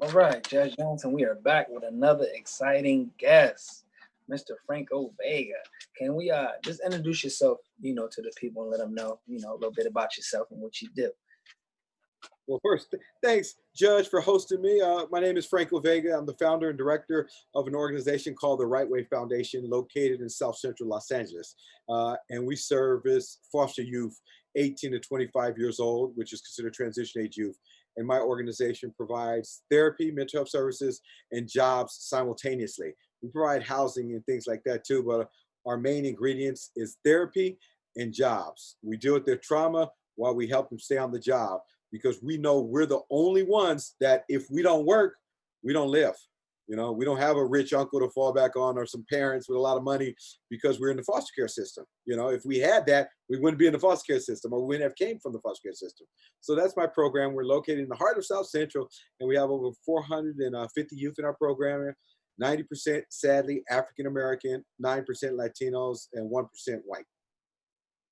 All right, Judge Johnson, we are back with another exciting guest, Mr. Franco Vega. Can we just introduce yourself, to the people and let them know, a little bit about yourself and what you do? Well, first, thanks, Judge, for hosting me. My name is Franco Vega. I'm the founder and director of an organization called the Right Way Foundation, located in South Central Los Angeles. And we service foster youth 18 to 25 years old, which is considered transition age youth. And my organization provides therapy, mental health services, and jobs simultaneously. We provide housing and things like that too, but our main ingredients is therapy and jobs. We deal with their trauma while we help them stay on the job, because we know we're the only ones that if we don't work, we don't live. We don't have a rich uncle to fall back on or some parents with a lot of money because we're in the foster care system. If we had that, we wouldn't be in the foster care system, or we wouldn't have came from the foster care system. So that's my program. We're located in the heart of South Central, and we have over 450 youth in our program. 90% sadly African-American, 9% Latinos, and 1% white.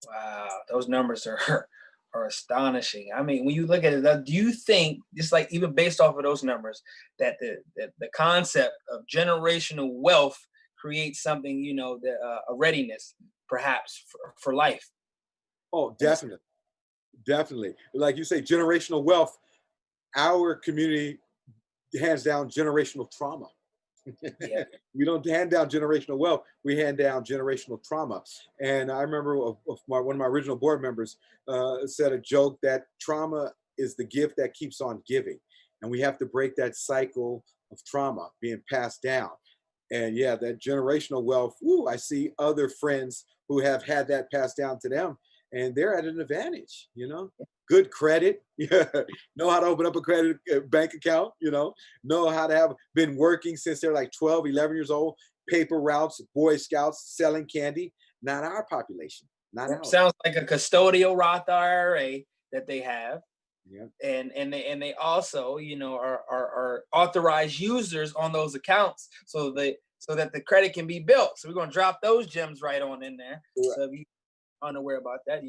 Wow, those numbers are astonishing. I mean, when you look at it, do you think, just like even based off of those numbers, that the concept of generational wealth creates something, a readiness perhaps for life? Oh, definitely. Definitely. Like you say, generational wealth, our community hands down generational trauma. Yeah. We don't hand down generational wealth, we hand down generational trauma. And I remember one of my original board members said a joke that trauma is the gift that keeps on giving. And we have to break that cycle of trauma being passed down. And yeah, that generational wealth, I see other friends who have had that passed down to them, and they're at an advantage, good credit, know how to open up a credit bank account, know how to have been working since they're like 12, 11 years old, paper routes, Boy Scouts, selling candy. Not our population. Not ours. Sounds like a custodial Roth IRA that they have. Yeah. And they also, are authorized users on those accounts so that the credit can be built. So we're gonna drop those gems right on in there. Right. So if you unaware about that,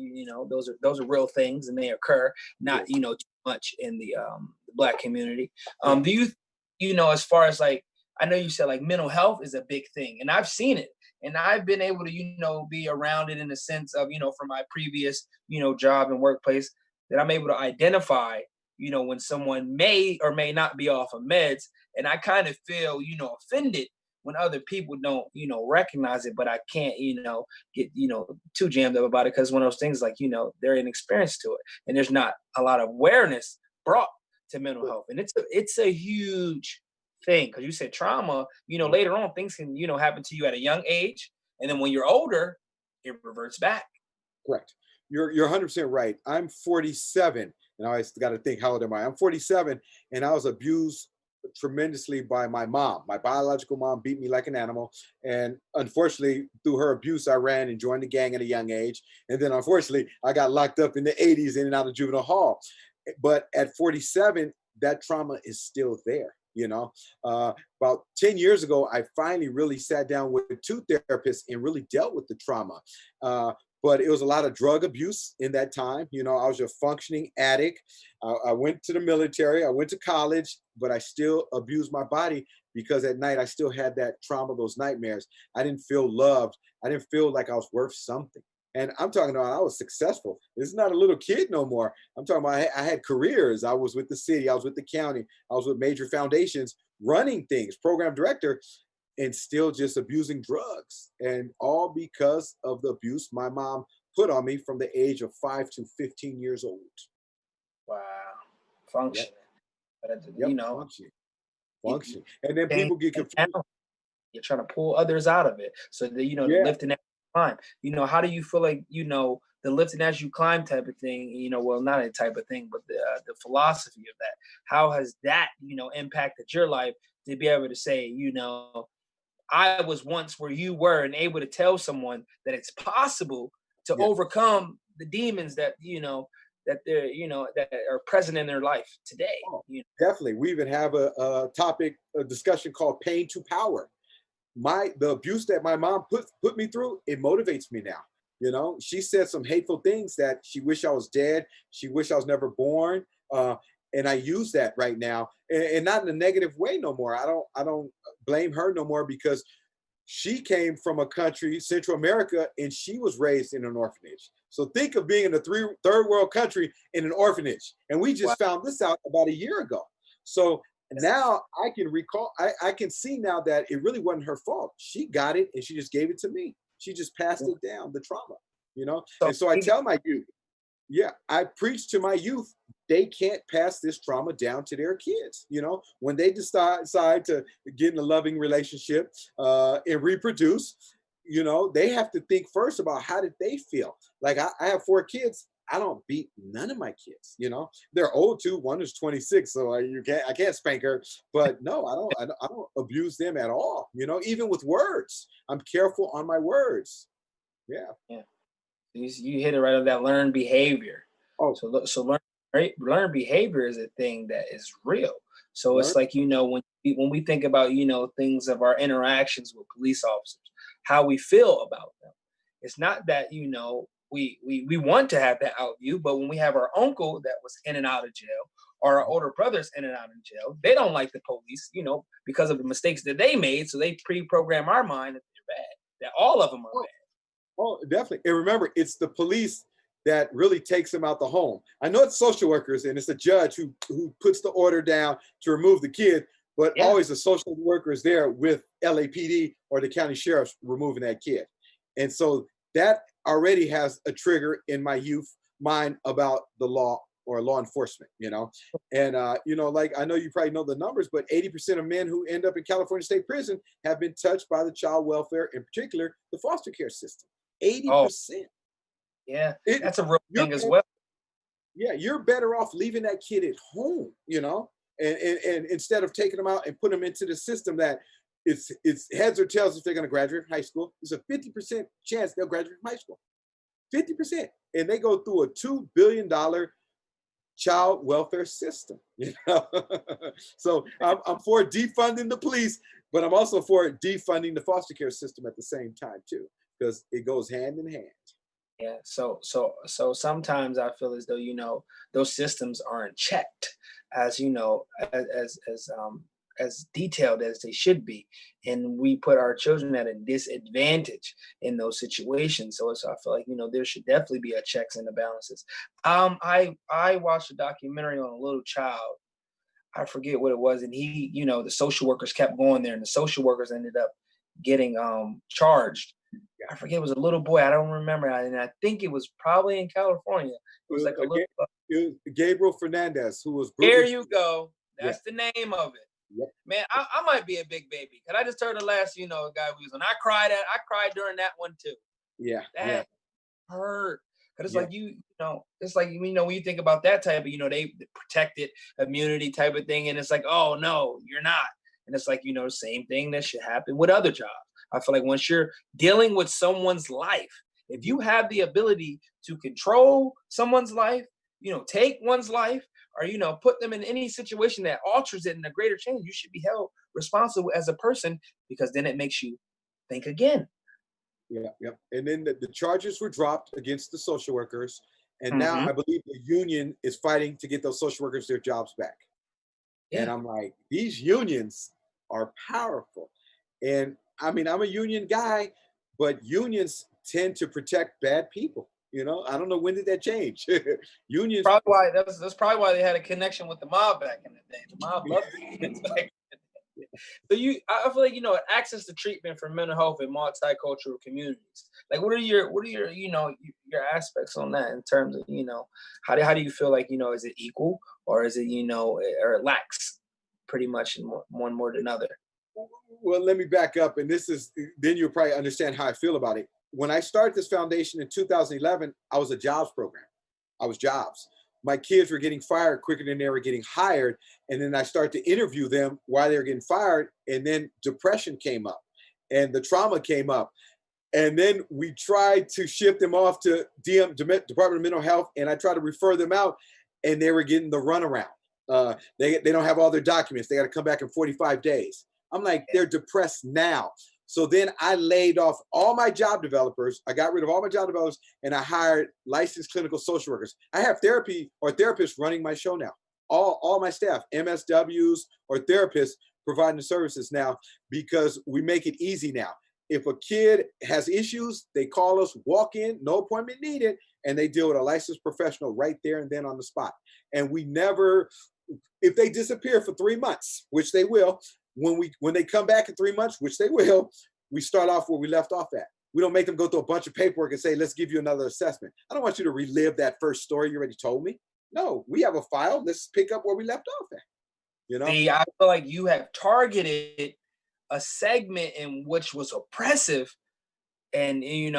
those are real things, and they occur not too much in the Black community. Do you as far as, like, I know you said like mental health is a big thing, and I've seen it, and I've been able to be around it in the sense of from my previous job and workplace, that I'm able to identify when someone may or may not be off of meds, and I kind of feel offended when other people don't, recognize it, but I can't, get, too jammed up about it, because one of those things, like, they're inexperienced to it, and there's not a lot of awareness brought to mental health, and it's a huge thing, because you said trauma, later on things can, happen to you at a young age, and then when you're older, it reverts back. Correct. You're 100% right. I'm 47, and I always got to think, how old am I? I'm 47, and I was abused tremendously by my mom. My biological mom beat me like an animal, and unfortunately through her abuse I ran and joined the gang at a young age, and then unfortunately I got locked up in the 80s in and out of juvenile hall. But at 47, that trauma is still there. About 10 years ago, I finally really sat down with 2 therapists and really dealt with the trauma. But it was a lot of drug abuse in that time. I was a functioning addict. I went to the military, I went to college, but I still abused my body, because at night I still had that trauma, those nightmares. I didn't feel loved. I didn't feel like I was worth something. And I'm talking about I was successful. This is not a little kid no more. I'm talking about I had careers. I was with the city, I was with the county, I was with major foundations, running things, program director, and still just abusing drugs. And all because of the abuse my mom put on me from the age of 5 to 15 years old. Wow. Functioning. Yep. But functioning. And then people get confused. You're trying to pull others out of it. So that, the lifting as you climb. How do you feel like, the lifting as you climb type of thing, well, not a type of thing, but the philosophy of that. How has that, impacted your life to be able to say, I was once where you were, and able to tell someone that it's possible to overcome the demons that, that they're, that are present in their life today. Oh, definitely. We even have a topic, a discussion called pain to power. The abuse that my mom put me through, it motivates me now. She said some hateful things, that she wished I was dead. She wished I was never born. and I use that right now, and not in a negative way no more. I don't blame her no more, because she came from a country, Central America, and she was raised in an orphanage. So think of being in a third world country in an orphanage. And we Wow. just found this out about a year ago. So now I can recall, I can see now that it really wasn't her fault. She got it and she just gave it to me. She just passed it down, the trauma, you know? So And so I tell my youth, yeah, I preach to my youth, they can't pass this trauma down to their kids. You know, when they decide to get in a loving relationship and reproduce, you know, they have to think first about how did they feel. Like I have 4 kids. I don't beat none of my kids. You know, they're old too. One is 26, so I can't spank her. But no, I don't abuse them at all. You know, even with words, I'm careful on my words. Yeah. yeah, you hit it right on that learned behavior. Oh, So learned behavior is a thing that is real. So learn. it's like, when we think about, things of our interactions with police officers, how we feel about them. It's not that, we want to have that out view, but when we have our uncle that was in and out of jail, or our older brothers in and out of jail, they don't like the police, because of the mistakes that they made. So they pre-program our mind that they're bad, that all of them are bad. Oh, definitely. And remember, it's the police that really takes them out the home. I know it's social workers and it's a judge who puts the order down to remove the kid, but Yeah. always a social worker is there with LAPD or the county sheriff's removing that kid. And so that already has a trigger in my youth mind about the law or law enforcement, you know? And, like, I know you probably know the numbers, but 80% of men who end up in California State Prison have been touched by the child welfare, in particular, the foster care system. Oh, 80%. yeah, It, that's a real you're thing as better, well. yeah, you're better off leaving that kid at home, you know, and instead of taking them out and putting them into the system that it's heads or tails if they're going to graduate from high school. There's a 50% chance they'll graduate from high school. 50%. And they go through a $2 billion child welfare system. You know? So I'm for defunding the police, but I'm also for defunding the foster care system at the same time too, because it goes hand in hand. Yeah. So sometimes I feel as though, those systems aren't checked as, as detailed as they should be. And we put our children at a disadvantage in those situations. So I feel like, there should definitely be a checks and the balances. I watched a documentary on a little child. I forget what it was. And he, the social workers kept going there, and the social workers ended up getting charged. I forget, it was a little boy. I don't remember. And I think it was probably in California. It was like a little. It was Gabriel Fernandez, who was There brutally. you go. Yeah. That's the name of it. Yep. Man, I might be a big baby. Cause I just heard the last, guy we was on. I cried during that one too. Yeah. That Yeah. hurt. Cause it's Yeah. like it's like, when you think about that type of, they protected immunity type of thing, and it's like, oh no, you're not. And it's like, same thing that should happen with other jobs. I feel like once you're dealing with someone's life, if you have the ability to control someone's life, take one's life, or, put them in any situation that alters it in a greater change, you should be held responsible as a person, because then it makes you think again. Yeah, yeah. And then the charges were dropped against the social workers. And now Mm-hmm. I believe the union is fighting to get those social workers their jobs back. And Yeah. I'm like, these unions are powerful. And I mean, I'm a union guy, but unions tend to protect bad people. You know, I don't know, when did that change? Unions. Probably why that's probably why they had a connection with the mob back in the day. The mob loved it. Back in the day. So I feel like, access to treatment for mental health in multicultural communities. Like, what are your your aspects on that in terms of, how do you feel like, is it equal, or is it, or it lacks pretty much in one more than another? Well, let me back up, and then you'll probably understand how I feel about it. When I started this foundation in 2011, I was a jobs program. I was jobs. My kids were getting fired quicker than they were getting hired, and then I started to interview them while they were getting fired, and then depression came up, and the trauma came up, and then we tried to ship them off to Department of Mental Health, and I tried to refer them out, and they were getting the runaround. They don't have all their documents. They got to come back in 45 days. I'm like, they're depressed now. So then I laid off all my job developers. I got rid of all my job developers, and I hired licensed clinical social workers. I have therapy or therapists running my show now. all my staff, MSWs or therapists, providing the services now, because we make it easy now. If a kid has issues, they call us, walk in, no appointment needed, and they deal with a licensed professional right there and then on the spot. And we never, if they disappear for 3 months, which they will, when they come back in 3 months, which they will, we start off where we left off at. We don't make them go through a bunch of paperwork and say, let's give you another assessment. I don't want you to relive that first story you already told me. No, we have a file. Let's pick up where we left off at. You know? See, I feel like you have targeted a segment in which was oppressive, and you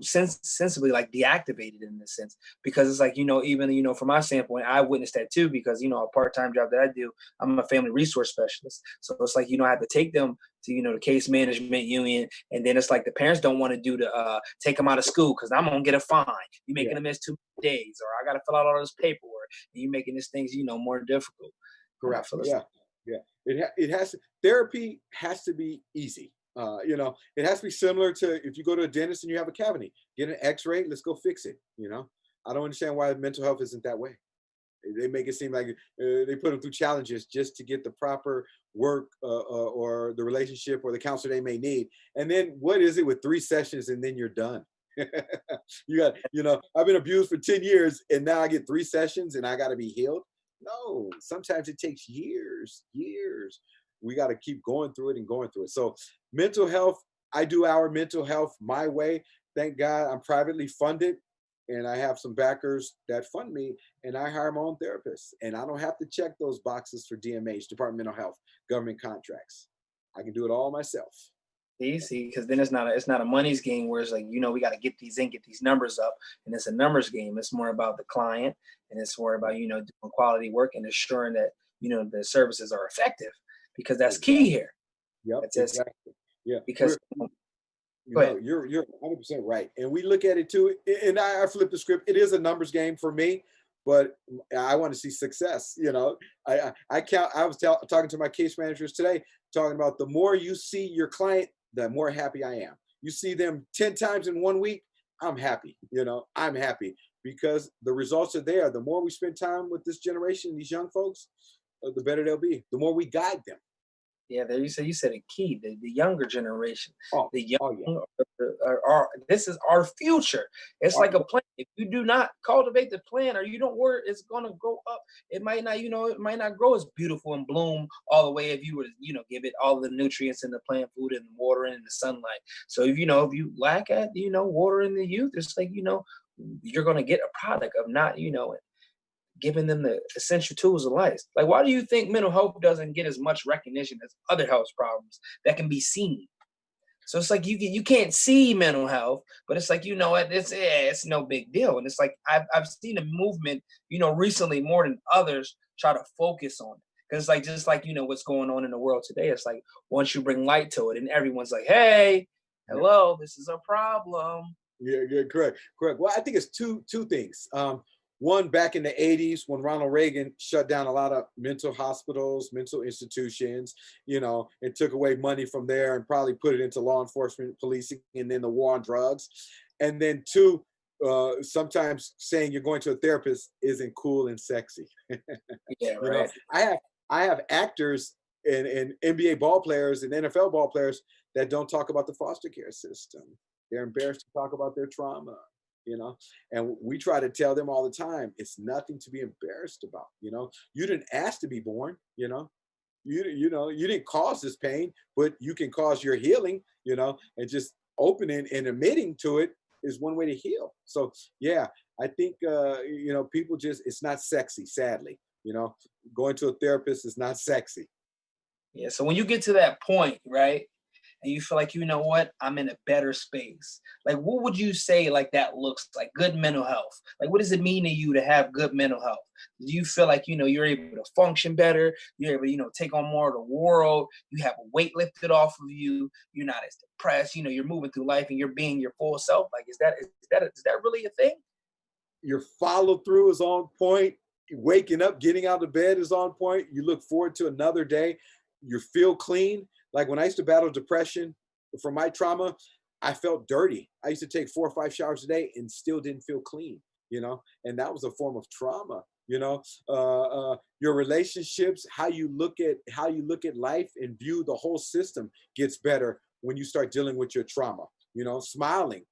sensibly like deactivated in this sense, because it's like, even from my standpoint, I witnessed that too, because a part-time job that I do, I'm a family resource specialist, so it's like I have to take them to the case management union, and then it's like the parents don't want to do the take them out of school because I'm gonna get a fine, you making them miss 2 days, or I gotta fill out all this paperwork, and you making these things more difficult. Correct. Yeah. It has to, therapy has to be easy. It has to be similar to if you go to a dentist and you have a cavity, get an x-ray, let's go fix it. I don't understand why mental health isn't that way. They make it seem like they put them through challenges just to get the proper work or the relationship or the counselor they may need. And then what is it with 3 sessions and then you're done? I've been abused for 10 years and now I get 3 sessions and I got to be healed. No, sometimes it takes years. We got to keep going through it. So mental health, I do our mental health my way. Thank God I'm privately funded and I have some backers that fund me, and I hire my own therapists, and I don't have to check those boxes for DMH, Department of Mental Health, government contracts. I can do it all myself. See, because then it's not a money's game where it's like, we got to get these numbers up, and it's a numbers game. It's more about the client, and it's more about, doing quality work and ensuring that, the services are effective, because that's key here. Yep, that's exactly. Yeah, because you're 100% right. And we look at it too, and I flip the script. It is a numbers game for me, but I want to see success. I count. I was talking to my case managers today, talking about the more you see your client, the more happy I am. You see them 10 times in 1 week, I'm happy. I'm happy because the results are there. The more we spend time with this generation, these young folks, the better they'll be. The more we guide them. Yeah, there you said a key, the younger generation. The young this is our future. It's like a plant. If you do not cultivate the plant, or you don't work, it's gonna grow up. It might not grow as beautiful and bloom all the way if you were to, give it all the nutrients in the plant food and water and the sunlight. So if you lack at, water in the youth, it's like, you're gonna get a product of not, giving them the essential tools of life. Like, why do you think mental health doesn't get as much recognition as other health problems that can be seen? So it's like you can't see mental health, but it's like, it's no big deal. And it's like I've seen a movement, recently more than others try to focus on it. Because like just like what's going on in the world today, it's like once you bring light to it, and everyone's like, hey, hello, this is a problem. Yeah, correct. Well, I think it's two things. One, back in the 80s, when Ronald Reagan shut down a lot of mental hospitals, mental institutions, and took away money from there and probably put it into law enforcement, policing, and then the war on drugs. And then 2, sometimes saying you're going to a therapist isn't cool and sexy. Yeah, right. I have actors and NBA ball players and NFL ball players that don't talk about the foster care system. They're embarrassed to talk about their trauma. And we try to tell them all the time, it's nothing to be embarrassed about. You didn't ask to be born, you didn't cause this pain, but you can cause your healing, and just opening and admitting to it is one way to heal. So yeah, I think, people it's not sexy, sadly, going to a therapist is not sexy. Yeah. So when you get to that point, right, and you feel like, what, I'm in a better space. Like, what would you say like that looks like? Good mental health. Like, what does it mean to you to have good mental health? Do you feel like, you're able to function better? You're able to, take on more of the world. You have a weight lifted off of you. You're not as depressed. You're moving through life and you're being your full self. Like, is that really a thing? Your follow through is on point. Waking up, getting out of bed is on point. You look forward to another day. You feel clean. Like when I used to battle depression from my trauma, I felt dirty. I used to take 4 or 5 showers a day and still didn't feel clean, and that was a form of trauma. You know, your relationships, how you look at life and view the whole system gets better when you start dealing with your trauma. You know, smiling.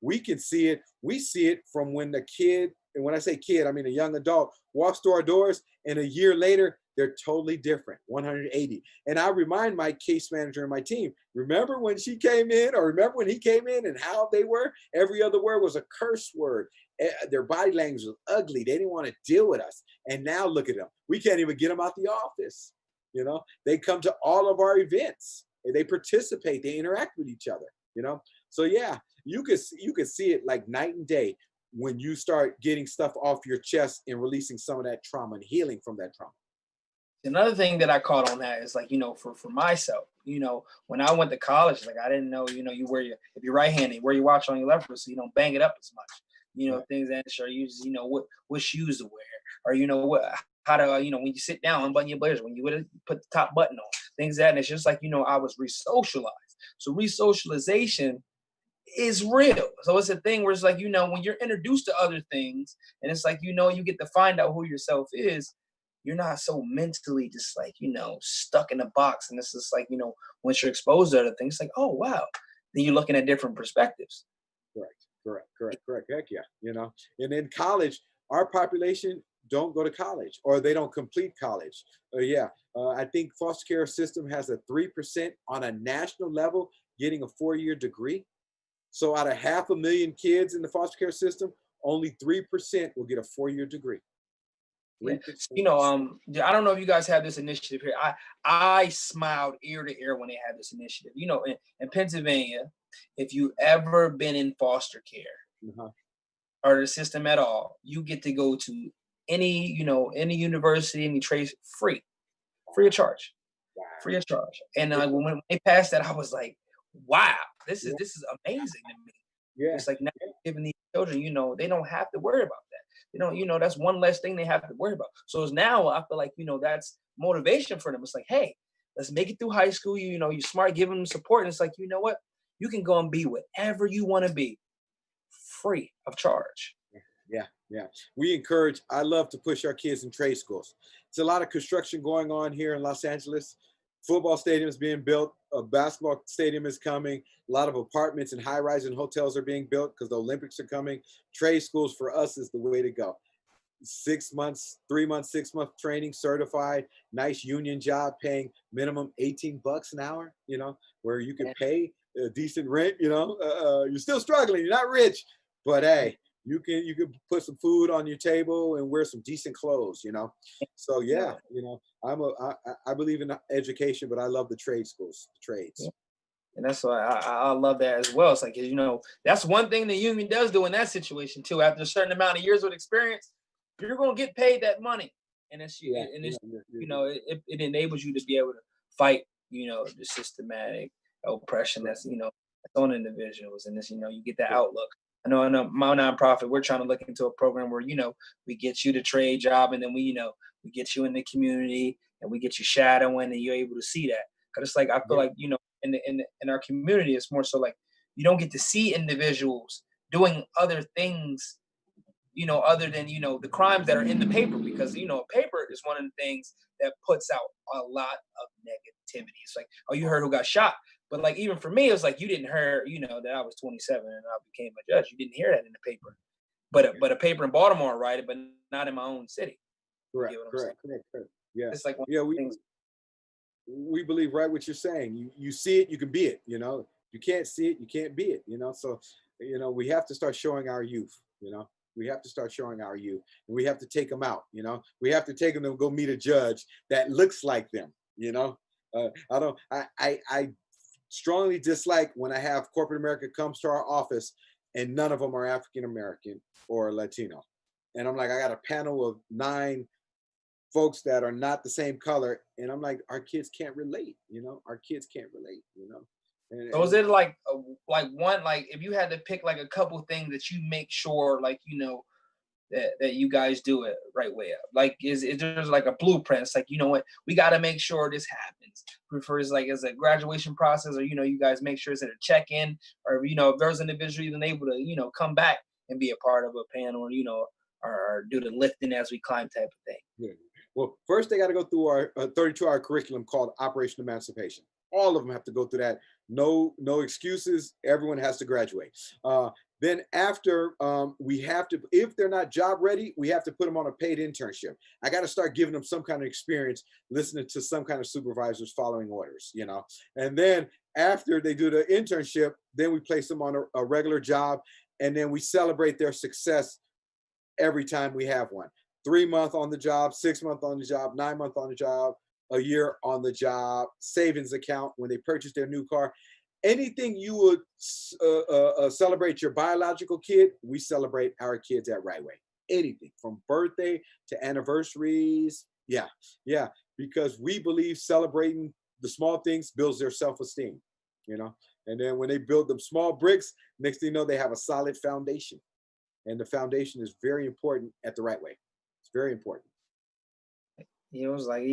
We can see it. We see it from when the kid, and when I say kid, I mean a young adult, walks through our doors, and a year later they're totally different, 180. And I remind my case manager and my team, remember when she came in, or remember when he came in, and how they were? Every other word was a curse word. Their body language was ugly. They didn't want to deal with us. And now look at them. We can't even get them out the office. You know, they come to all of our events. They participate. They interact with each other. You know, so yeah, you could see it like night and day when you start getting stuff off your chest and releasing some of that trauma and healing from that trauma. Another thing that I caught on that is like, for myself, when I went to college, like I didn't know, you wear if you're right-handed, wear your watch on your left wrist so you don't bang it up as much. Right. Things that sure you just, what shoes to wear, or how to, when you sit down, unbutton your blazer, when you would put the top button on, things that, and it's just like, I was re-socialized. So re-socialization is real. So it's a thing where it's like, when you're introduced to other things, and it's like, you get to find out who yourself is, you're not so mentally just like, stuck in a box. And it's just like, once you're exposed to other things, it's like, oh, wow. Then you're looking at different perspectives. Correct. Heck yeah. You know, and in college, our population don't go to college, or they don't complete college. I think foster care system has a 3% on a national level getting a 4-year degree. So out of 500,000 kids in the foster care system, only 3% will get a 4-year degree. Yeah. I don't know if you guys have this initiative here. I smiled ear to ear when they had this initiative. In Pennsylvania, if you ever been in foster care or the system at all, you get to go to any university, any trade free of charge, free of charge. And when they passed that, I was like, wow, this is amazing to me. Yeah. It's like now giving these children, they don't have to worry about that. That's one less thing they have to worry about. So it's now I feel like, that's motivation for them. It's like, hey, let's make it through high school. You're smart, give them support. And it's like, you know what? You can go and be whatever you want to be, free of charge. Yeah. I love to push our kids in trade schools. It's a lot of construction going on here in Los Angeles. Football stadiums being built, a basketball stadium is coming. A lot of apartments and high-rise and hotels are being built because the Olympics are coming. Trade schools for us is the way to go. 6 months, 3 months, 6 month training, certified, nice union job, paying minimum $18 an hour. Where you can pay a decent rent. You're still struggling. You're not rich, but hey, you can put some food on your table and wear some decent clothes. So yeah, I believe in education, but I love the trade schools, the trades. Yeah. And that's why I love that as well. It's like, that's one thing the union does do in that situation too. After a certain amount of years of experience, you're going to get paid that money. And it enables you to be able to fight, the systematic oppression that's on individuals. And this, you get that outlook. I know my nonprofit, we're trying to look into a program where, we get you the trade job, and then we get you in the community, and we get you shadowing, and you're able to see that. Cause it's like, I feel like, in our community, it's more so like, you don't get to see individuals doing other things, other than, the crimes that are in the paper, because, paper is one of the things that puts out a lot of negativity. It's like, oh, you heard who got shot. But like, even for me, it was like, you didn't hear, that I was 27 and I became a judge. You didn't hear that in the paper. But a paper in Baltimore, right? But not in my own city. Correct. Yeah. It's like, we believe right what you're saying. You see it, you can be it. You can't see it, you can't be it. So we have to start showing our youth. We have to start showing our youth, and we have to take them out. We have to take them to go meet a judge that looks like them. I strongly dislike when I have corporate America comes to our office and none of them are African American or Latino, and I'm like, I got a panel of 9 folks that are not the same color, and I'm like, our kids can't relate. Our kids can't relate. So is it like one, like if you had to pick like a couple things that you make sure, like, that you guys do it right way up? Like, is there like a blueprint? It's like, what, we got to make sure this happens. Prefers like as a graduation process, or, you guys make sure it's at a check-in, or, if there's an individual even able to, come back and be a part of a panel, or, or do the lifting as we climb type of thing. Yeah. Well, first they got to go through our 32-hour curriculum called Operation Emancipation. All of them have to go through that. No excuses. Everyone has to graduate. Then after we have to, if they're not job ready, we have to put them on a paid internship. I got to start giving them some kind of experience, listening to some kind of supervisors following orders, you know. And then after they do the internship, then we place them on a regular job, and then we celebrate their success every time we have one. 3 month on the job, 6 month on the job, 9 month on the job, a year on the job, savings account when they purchase their new car. Anything you would celebrate your biological kid, we celebrate our kids at Right Way. Anything from birthday to anniversaries. Yeah, because we believe celebrating the small things builds their self-esteem, you know. And then when they build them small bricks, next thing you know, they have a solid foundation. And the foundation is very important at the Right Way. It's very important. It was like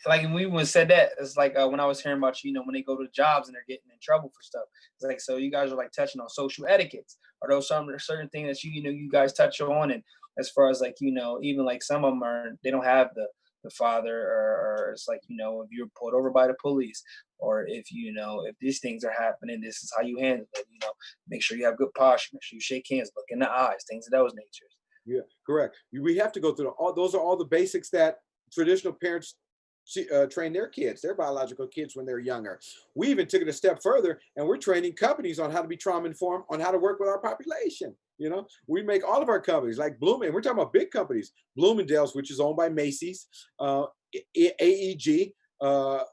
like when we said that, it's like when I was hearing about you know when they go to jobs and they're getting in trouble for stuff. It's like, so you guys are like touching on social etiquettes. Are those some certain things that you know you guys touch on? And as far as like you know even like some of them are they don't have the father, or it's like you know if you're pulled over by the police, or if you know if these things are happening, this is how you handle it. You know, make sure you have good posture, make sure you shake hands, look in the eyes, things of those natures. Yeah, correct. We have to go through all those are all the basics that traditional parents train their kids, their biological kids when they're younger. We even took it a step further, and we're training companies on how to be trauma informed, on how to work with our population. You know, we make all of our companies like Blooming. We're talking about big companies, Bloomingdale's, which is owned by Macy's, AEG,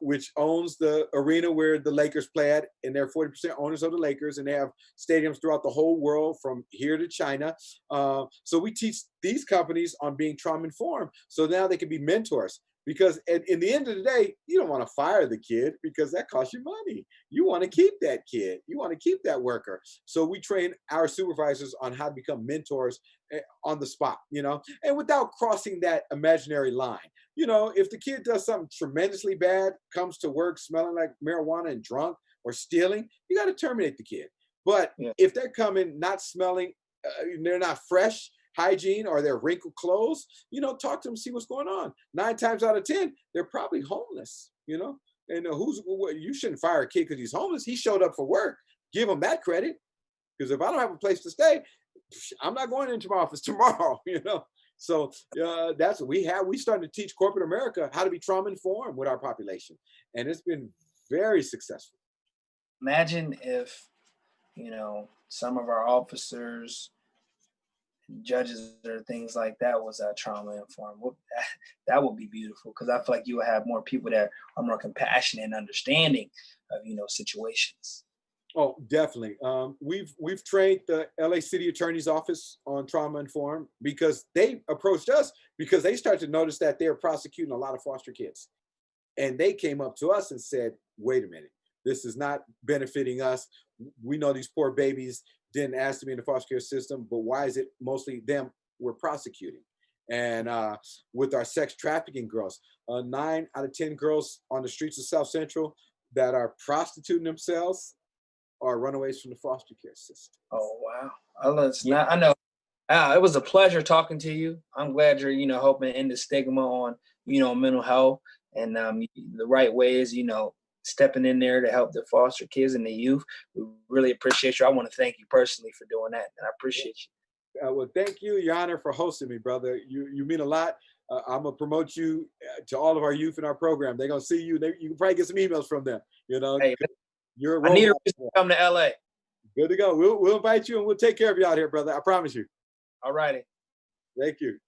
which owns the arena where the Lakers play at, and they're 40% owners of the Lakers, and they have stadiums throughout the whole world from here to China. So we teach these companies on being trauma informed, so now they can be mentors. Because in the end of the day, you don't want to fire the kid because that costs you money. You want to keep that kid. You want to keep that worker. So we train our supervisors on how to become mentors on the spot, you know, and without crossing that imaginary line. You know, if the kid does something tremendously bad, comes to work smelling like marijuana and drunk or stealing, you got to terminate the kid. But if they're coming not smelling, they're not fresh, hygiene, or their wrinkled clothes, you know, talk to them, see what's going on. 9 times out of 10, they're probably homeless, you know. And you shouldn't fire a kid because he's homeless. He showed up for work. Give him that credit. Because if I don't have a place to stay, I'm not going into my office tomorrow, you know. So that's what we started to teach corporate America how to be trauma informed with our population. And it's been very successful. Imagine if, you know, some of our officers, judges, or things like that was trauma informed. That would be beautiful, because I feel like you would have more people that are more compassionate and understanding of you know situations. Oh, definitely. We've trained the LA City Attorney's Office on trauma informed because they approached us because they started to notice that they're prosecuting a lot of foster kids. And they came up to us and said, wait a minute, this is not benefiting us. We know these poor babies didn't ask to be in the foster care system, but why is it mostly them we're prosecuting? And with our sex trafficking girls, 9 out of 10 girls on the streets of South Central that are prostituting themselves are runaways from the foster care system. Oh wow! I know. It was a pleasure talking to you. I'm glad you're, you know, helping end the stigma on, you know, mental health, and the right ways, you know, stepping in there to help the foster kids and the youth. We really appreciate you. I want to thank you personally for doing that, and I appreciate you. Well, thank you, Your Honor, for hosting me, brother. You mean a lot. I'm gonna promote you to all of our youth in our program. They're gonna see you. You can probably get some emails from them. You know, Hey, you're a I role need a model. reason to come to LA. Good to go. We'll invite you and we'll take care of you out here, brother. I promise you. All righty. Thank you.